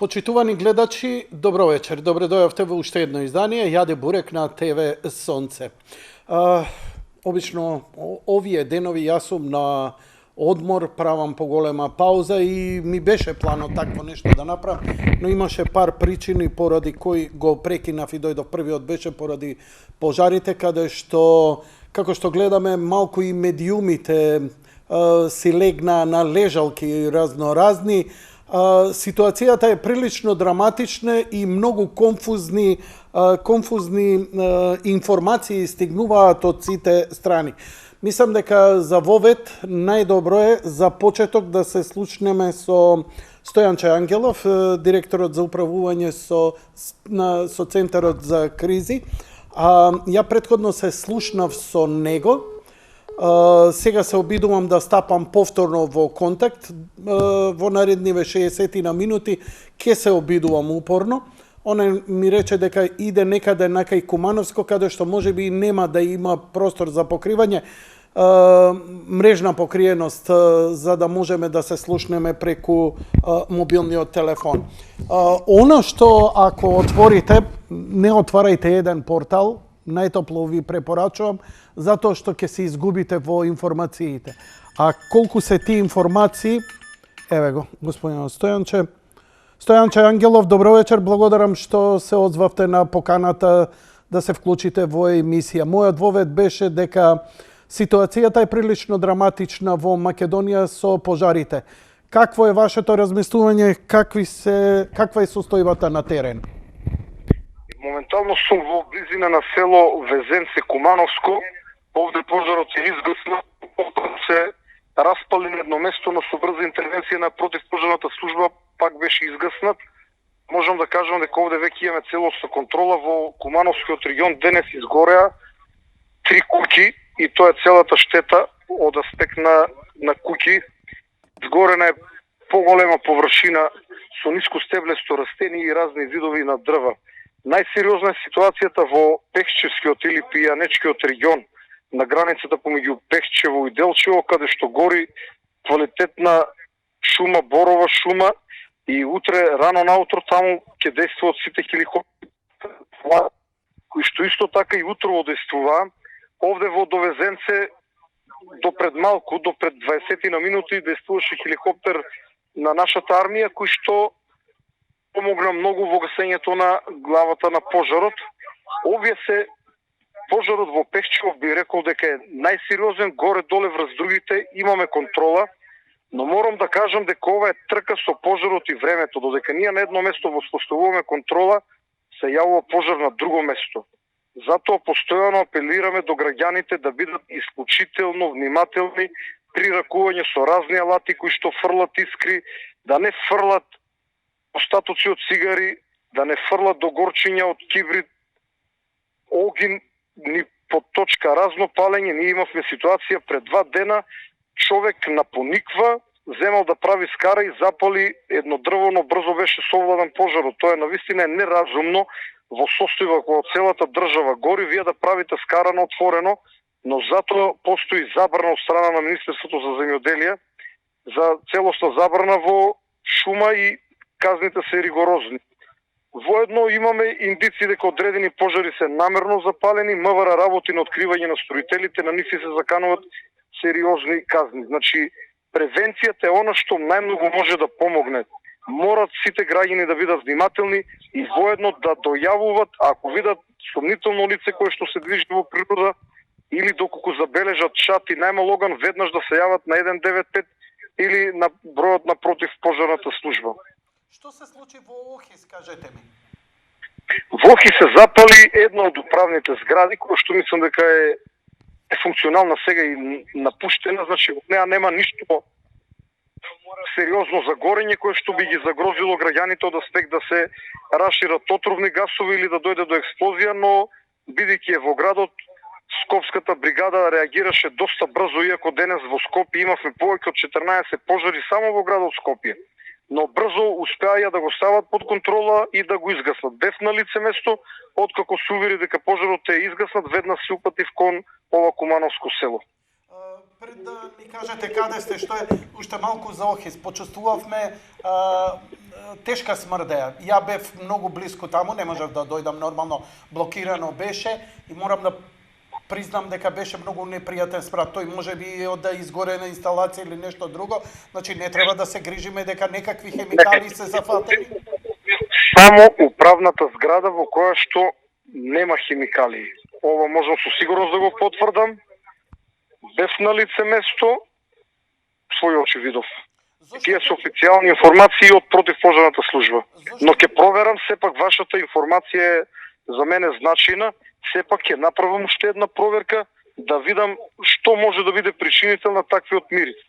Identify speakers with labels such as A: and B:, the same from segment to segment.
A: Почитувани гледачи, добро вечер. Добре дојавте во уште едно издание. Јаде Бурек на ТВ Сонце. Обично овие денови јас сум на одмор, правам поголема пауза и ми беше планот такво нешто да направам, но имаше пар причини поради кои го прекинав и дојдов. Првиот беше поради пожарите, каде што, како што гледаме, малку и медиумите си легна на лежалки разноразни. Ситуацијата е прилично драматична и многу конфузни информации стигнуваат од сите страни. Мислам дека за вовет најдобро е за почеток да се слушнеме со Стојанче Ангелов, директорот за управување со Центарот за кризи. Ја претходно се слушнав со него. Сега се обидувам да стапам повторно во контакт. Во наредниве 60 на минути ќе се обидувам упорно. Оне ми рече дека иде некаде накај Кумановско, каде што можеби нема да има простор за покривање, мрежна покриеност, за да можеме да се слушнеме преку мобилниот телефон. Она што ако отворите, не отварајте еден портал, најтопло ви препорачувам, затоа што ќе се изгубите во информациите. А колку се тие информации, еве го, господинот Стојанче. Стојанче Ангелов, добро вечер, благодарам што се одзвавте на поканата да се вклучите во емисија. Мојот вовет беше дека ситуацијата е прилично драматична во Македонија со пожарите. Какво е вашето размислување, каква е состојбата на терен?
B: Моментално сум во близина на село Везенце, Кумановско. Овде пожарот е изгаснат, се распали на едно место, но со брза интервенција на противпожарната служба пак беше изгаснат. Можам да кажам дека овде веќе имаме целосна контрола. Во Кумановскиот регион денес изгореа 3 куќи и тоа е целата штета од аспект на куќи. Изгорена е поголема површина со ниско стеблесто растение и разни видови на дрва. Најсериозна е ситуацијата во Пехчевскиот или Пијанечкиот регион, на границата помеѓу Пехчево и Делчево, каде што гори квалитетна шума, борова шума, и утре рано наутро таму ќе действуваат сите хеликоптери, кои што исто така и утрово действуваа. Овде во Довезенце до пред малку, до пред 20 на минути действуваше хеликоптер на нашата армија, кој што помогна многу во гасењето на главата на пожарот. Овие се пожарот во Пехчево би рекол дека е најсериозен, горе-доле врз другите имаме контрола, но морам да кажам дека ова е трка со пожарот и времето. Додека ние на едно место воспоставуваме контрола, се јавува пожар на друго место. Затоа постојано апелираме до граѓаните да бидат исклучително внимателни при ракување со разни алати кои што фрлат искри, да не фрлат остатоци од цигари, да не фрлат до горчиња од кибрид, огин, ни под точка разно палење. Ние имавме ситуација пред 2 дена, човек напониква, земал да прави скара и запали едно дрво, но брзо беше совладан пожарот. Тоа е навистина неразумно во состојба кога целата држава гори, вие да правите скара на отворено, но затоа постои забрана од страна на Министерството за земјоделие за целосна забрана во шума и казните се ригорозни. Воедно имаме индици дека одредени пожари се намерно запалени, МВР работи на откривање на строителите, на нив се закануваат сериозни казни. Значи, превенцијата е она што најмногу може да помогне. Морат сите граѓани да бидат внимателни и воедно да дојавуваат ако видат сомнително лице кое што се движи во природа или доколку забележат шат и најмалоган веднаш да се јават на 195 или на бројот на противпожарната служба.
A: Што се случи во Охис, кажете ми?
B: Во Охис се запали една од управните згради, која што мислам дека е функционална сега и напуштена, значи во неа нема ништо сериозно загорење кое што би ги загрозило граѓаните од аспект да се расшират отровни гасови или да дојде до експлозија, но бидејќи е во градот, Скопската бригада реагираше доста брзо, иако денес во Скопје имавме повеќе од 14 пожари само во градот Скопје. Но брзо успеаја да го стават под контрола и да го изгаснат. Бев на лице место, откако се увери дека пожарот е изгаснат, веднаш се упатив кон ова Кумановско село.
A: Пред да ми кажете каде сте, што е уште малку за Охис. Почувствувавме тешка смрдеа. Ја бев многу близко таму, не можев да дојдам нормално, блокирано беше и морам да признам дека беше многу непријатен спрат. Тој може би од да изгорена инсталација или нешто друго, значи не треба да се грижиме дека некакви хемикали се зафатени.
B: Само управната зграда во која што нема хемикали. Ова можам со сигурност да го потврдам. Без на лице место, своји очи видов. Тие се официјални информации од противпожарната служба. Но ќе проверам, сепак вашата информација е за мене значајна, сепак ќе направам уште една проверка да видам што може да биде причинител на такви отмирици.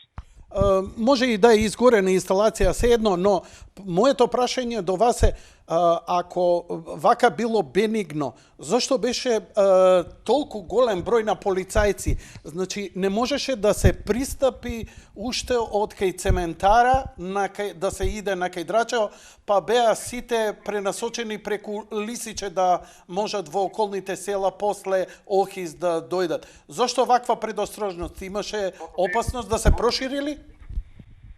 A: Може и да е изгорена инсталација сеедно, но моето прашање до вас е ако вака било бенигно, зашто беше толку голем број на полицајци? Значи, не можеше да се пристапи уште од кај цементара да се иде на кај Драчево, па беа сите пренасочени преку Лисиче да можат во околните села после Охис да дојдат. Зашто ваква предострожност? Имаше опасност да се проширили?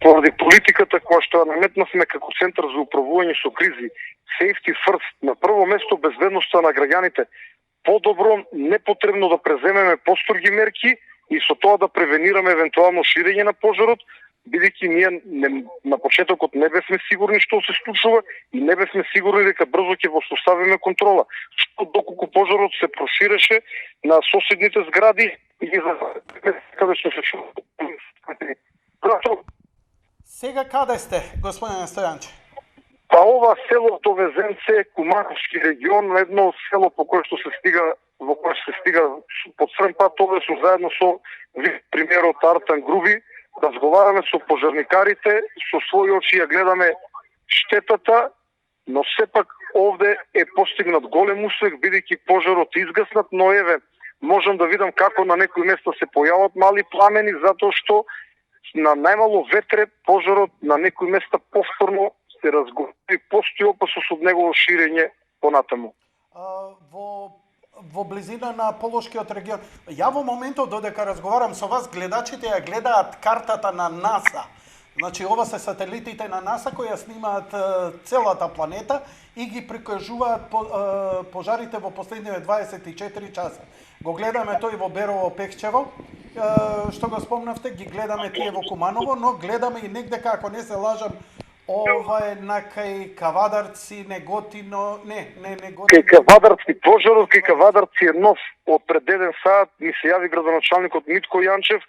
B: Поради политиката која што ја наметнавме како Центар за управување со кризи, Safety First, на прво место безбедноста на граѓаните, подобро непотребно да преземеме построги мерки и со тоа да превенираме евентуално ширење на пожарот, бидејќи ние на почетокот не бевме сигурни што се случува и не бевме сигурни дека брзо ќе воспоставиме контрола. Што доколку пожарот се проширеше на соседните згради и ги каде што се чува.
A: Сега каде сте, господине Стојанче?
B: Па ова село Везенце, Кумановски регион, едно село по кое што се стига, во кое се стига под Срмпат, овде сум заедно со премиерот Артан Груби, разговараме со пожарникарите, со своји очи ја гледаме штетата, но сепак овде е постигнат голем успех, бидејќи пожарот изгаснат, но еве, можам да видам како на некои места се појават мали пламени, затоа што на најмало ветре пожарот на некои места повторно се разгори и постои опасност од негово ширење понатаму.
A: Во близина на Полошкиот регион. Ја во моментот додека разговарам со вас, гледачите ја гледаат картата на НАСА. Значи, ова се сателитите на НАСА кои ја снимаат целата планета и ги прикажуваат пожарите во последниве 24 часа. Го гледаме тој во Берово Пекчево, што го спомнавте, ги гледаме тие во Куманово, но гледаме и негде, ако не се лажам, ова е на кај Кавадарци, Неготино, не Неготино.
B: Кај Кавадарци, пожарот кај Кавадарци е нов. Од пред 1 сат ми се јави градоначалникот Митко Јанчев,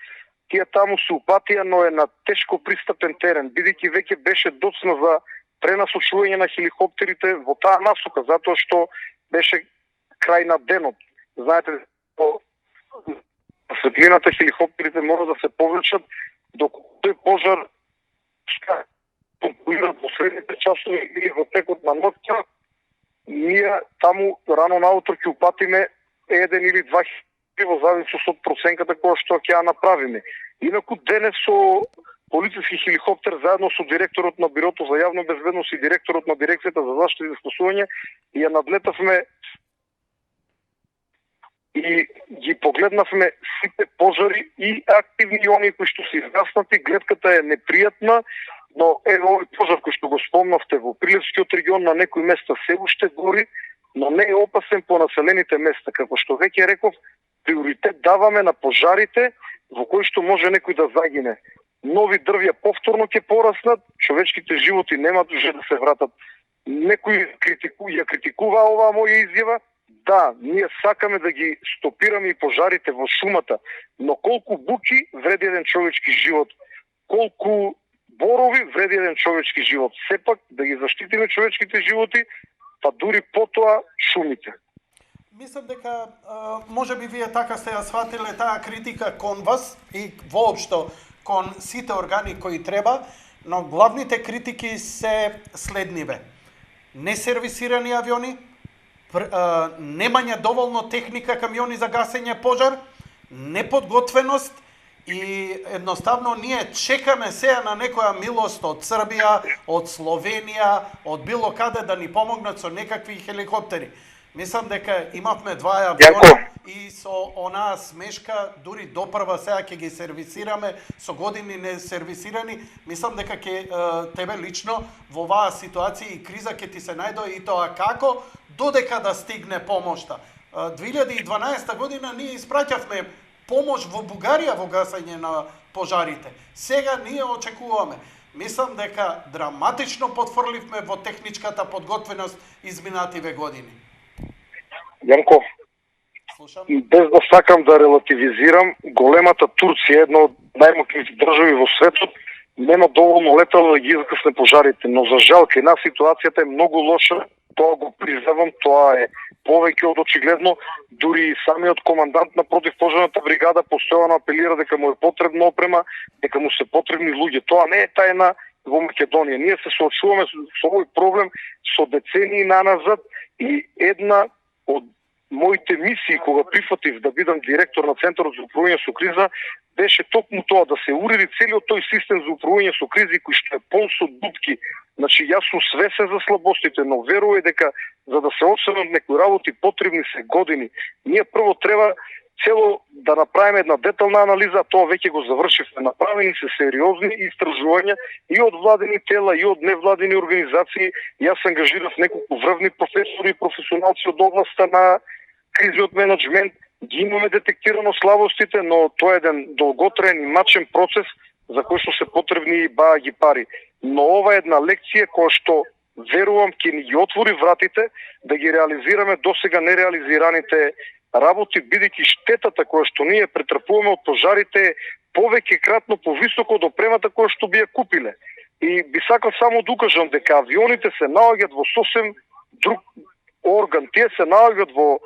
B: тие таму се упатија, но е на тешко пристапен терен, бидејќи веќе беше доцна за пренасочување на хеликоптерите во таа насока, затоа што беше крај на денот. Знаете, светлината хеликоптерите мора да се повлечат, докато тој пожар конкурира последните часови и во текот на ноќта, ние таму рано наутро ќе упатиме 1 или 2 во зависност од проценката која што ќе ја направиме. Инаку денес со полициски хеликоптер заедно со директорот на Бирото за јавна безбедност и директорот на дирекцијата за заштита и спасување ја надлетавме и ги погледнавме сите пожари и активни и оние кои што се изгаснати. Гледката е непријатна, но овој пожар кој што го спомнавте во Прилепскиот регион на некои места се уште гори, но не е опасен по населените места. Како што веќе реков, приоритет даваме на пожарите во кои што може некој да загине. Нови дрвја повторно ќе пораснат, човечките животи нема дуže да се вратат. Некој ја критикува оваа моја изјава. Да, ние сакаме да ги стопираме и пожарите во шумата, но колку буки вреди еден човечки живот, колку борови вреди еден човечки живот. Сепак да ги заштитиме човечките животи, па дури потоа шумите.
A: Мислам дека можеби вие така сте ја сватиле таа критика кон вас и воопшто кон сите органи кои треба, но главните критики се следниве. Несервисирани авиони, немање доволно техника, камиони за гасење пожар, неподготвеност и едноставно ние чекаме сега на некоја милост од Србија, од Словенија, од било каде да ни помогнат со некакви хеликоптери. Мислам дека имавме 2 авиона и со онаа смешка, дури допрва сега ќе ги сервисираме, со години не сервисирани, мислам дека ќе тебе лично во оваа ситуација и криза ќе ти се најде и тоа како, додека да стигне помошта. 2012 година ние испраќавме помош во Бугарија во гасање на пожарите. Сега ние очекуваме. Мислам дека драматично потфрливме во техничката подготвеност изминативе години.
B: Јанко,
A: Слушам.
B: без да сакам да релативизирам, големата Турција, една од најмокните држави во светот, нема доволно летало да ги изгасне пожарите, но за жал кај нас ситуацијата е многу лоша, тоа го признавам, тоа е повеќе од очигледно, дури и самиот командант на противпожарната бригада постојано апелира дека му е потребна опрема, дека му се потребни луѓе. Тоа не е тајна во Македонија. Ние се соочуваме со овој проблем со децении наназад и една од моите мисии кога прифатив да бидам директор на Центарот за управување со криза беше токму тоа да се уреди целиот тој систем за управување со кризи кој што е полн со дупки. Значи јас сум свесен за слабостите, но верувам дека за да се отстранат некои работи потребни се години. Ние прво треба цело да направиме една детална анализа, тоа веќе го завршивме. Направени се сериозни истражувања и од владени тела и од невладени организации. Јас се ангажирав неколку врвни професори и професионалци од областта на кризиот менеджмент. Ги имаме детектирано слабостите, но тоа е еден долготраен и мачен процес за кој што се потребни и бааги пари. Но ова е една лекција која што верувам ќе ни ги отвори вратите да ги реализираме досега нереализираните работи, бидејќи штетата која што ние претрпуваме од пожарите е повеќе кратно повисоко од опремата која што би ја купиле. И би сакал само да укажам дека авионите се наоѓаат во сосем друг орган. Тие се наоѓаат во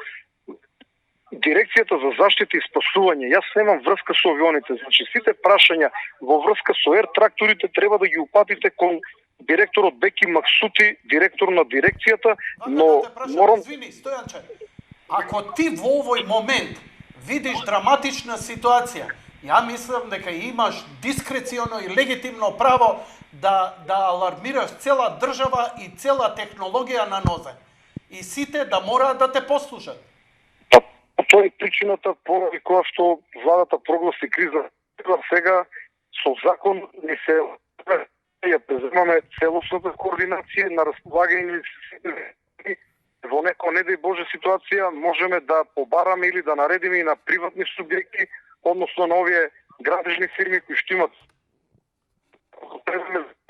B: Дирекцијата за заштита и спасување. Јас немам врска со авионите. Значи сите прашања во врска со тракторите треба да ги упатите кон директорот Беки Максути, директор на дирекцијата, но морам...
A: Извини, Стојанче, ако ти во овој момент видиш драматична ситуација, ја мислам дека имаш дискреционо и легитимно право да алармираш цела држава и цела технологија на нозе. И сите да мораат да те послушат.
B: Тоа е причината поради која што владата прогласи криза. Сега со закон не се ја преземаме целосната координација на располагање во некоја не дај Боже ситуација можеме да побараме или да наредиме и на приватни субјекти, односно на овие градежни фирми кои што имат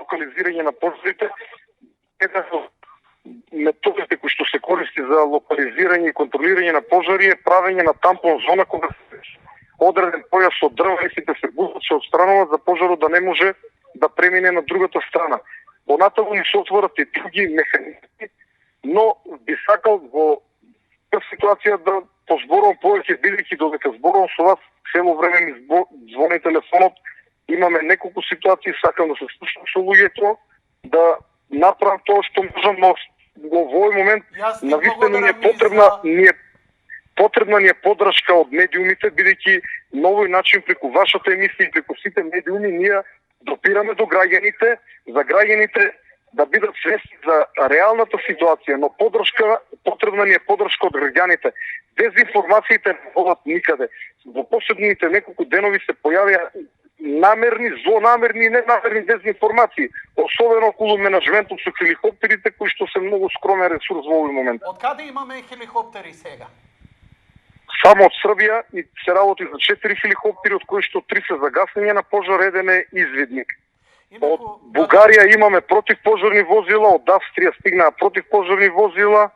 B: локализирање на пожарите. Една од методите кои што се користи за локализирање и контролирање на пожари е правење на тампон зона кога одреден појас од дрва и сите се бутат се отстрануваат за пожарот да не може да премине на другата страна. Понатаму ни се отворат и други механизми, но би сакал во таа ситуација да позборувам повеќе, бидејќи додека зборувам со вас цело време ми звони телефонот, имаме неколку ситуации, сакам да се слушам со луѓето, да направам тоа што можам, но во овој момент навистина ни е потребна ни е поддршка од медиумите, бидејќи на овој начин преку вашата емисија и преку сите медиуми ние допираме до граѓаните, за граѓаните да бидат свесни за реалната ситуација, но потребна ни е поддршка од граѓаните. Дезинформациите не водат никаде. Во последните неколку денови се појавија намерни, злонамерни и ненамерни дезинформации, особено околу менеджментот со хеликоптерите, кои што се многу скромен ресурс во овој момент.
A: Од каде имаме хеликоптери сега?
B: Само од Србија и се работи за 4 хеликоптери, од кои што 3 се за гасење на пожар, еден е извидник. Од Бугарија имаме противпожарни возила, од Австрија стигнаа противпожарни возила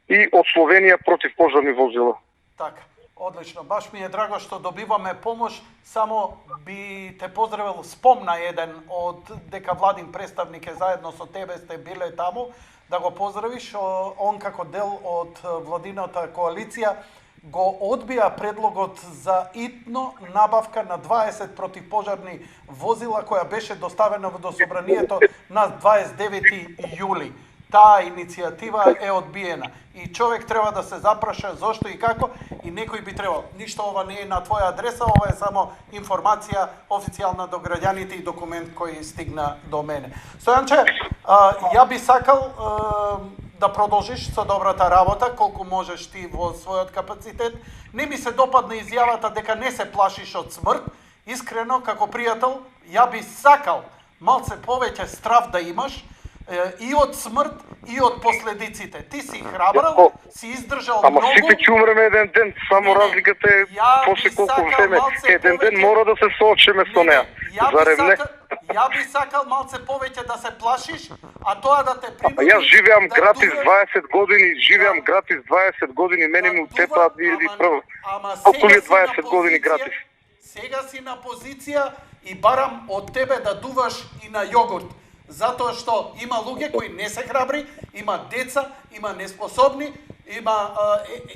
B: и од Словенија противпожарни возила.
A: Така. Одлично, баш ми е драго што добиваме помош, само би те поздравил, спомна еден од дека владин представник е заедно со тебе сте биле таму, да го поздравиш, он како дел од владината коалиција го одбија предлогот за итно набавка на 20 противпожарни возила која беше доставена до собранието на 29 јули. Таа иницијатива е одбиена и човек треба да се запраша зошто и како и некој би требал. Ништо ова не е на твоја адреса, ова е само информација официјална до граѓаните и документ кој стигна до мене. Стојанче, ја би сакал да продолжиш со добрата работа, колку можеш ти во својот капацитет. Не ми се допадна изјавата дека не се плашиш од смрт. Искрено, како пријател, ја би сакал малце повеќе страв да имаш и од смрт, и од последиците. Ти си храбрал, си издржал
B: Ама
A: многу.
B: сите ќе умреме еден ден, само разликата е после колку време. Еден ден мора да се соочиме со неа. Зарем не?
A: Ја би сакал малце повеќе да се плашиш, а тоа да те принуди...
B: Јас живеам гратис 20 години, живеам гратис 20 години, мене ми утепаат и прво. Колку ли 20 години гратис?
A: Сега си на позиција и барам од тебе да дуваш и на јогурт. Затоа што има луѓе кои не се храбри, има деца, има неспособни, има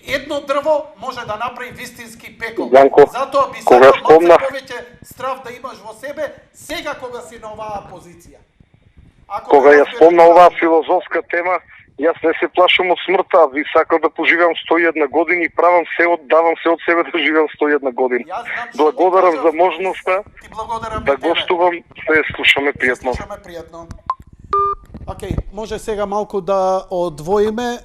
A: едно дрво може да направи вистински пекол.
B: Јанко,
A: Затоа би
B: кога
A: сакал малце
B: спомнав-
A: повеќе страв да имаш во себе, сега кога си на оваа позиција. Ако
B: Кога
A: ме
B: ја
A: разбереш,
B: спомна оваа филозофска тема, јас не се плашам од смртта, би сакал да поживеам 101 години и давам се од себе да живеам 101 години.
A: Јас знам што
B: Благодарам
A: ти
B: за
A: кажав,
B: можноста
A: ти благодарам
B: да
A: и тебе.
B: гостувам, се слушаме пријатно.
A: Слушаме пријатно. Океј, може сега малку да одвоиме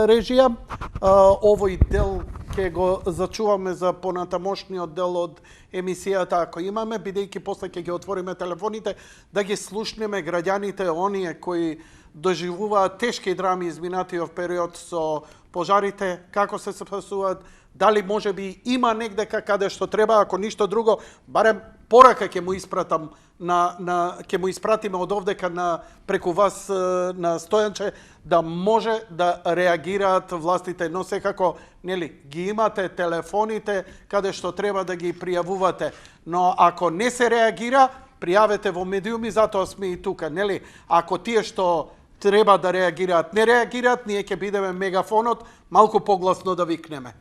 A: режија. Овој дел ќе го зачуваме за понатамошниот дел од емисијата ако имаме, бидејќи после ќе ги отвориме телефоните да ги слушнеме граѓаните, оние кои доживуваат тешки драми изминатиот период со пожарите, како се спасуваат, дали може би има негдека каде што треба, ако ништо друго, барем порака ќе му испратам ќе му испратиме од овдека преку вас на Стојанче да може да реагираат властите, но секако нели ги имате телефоните каде што треба да ги пријавувате, но ако не се реагира, пријавете во медиуми, затоа сме и тука, нели? Ако тие што треба да реагираат, не реагираат, ние ќе бидеме мегафонот малку погласно да викнеме.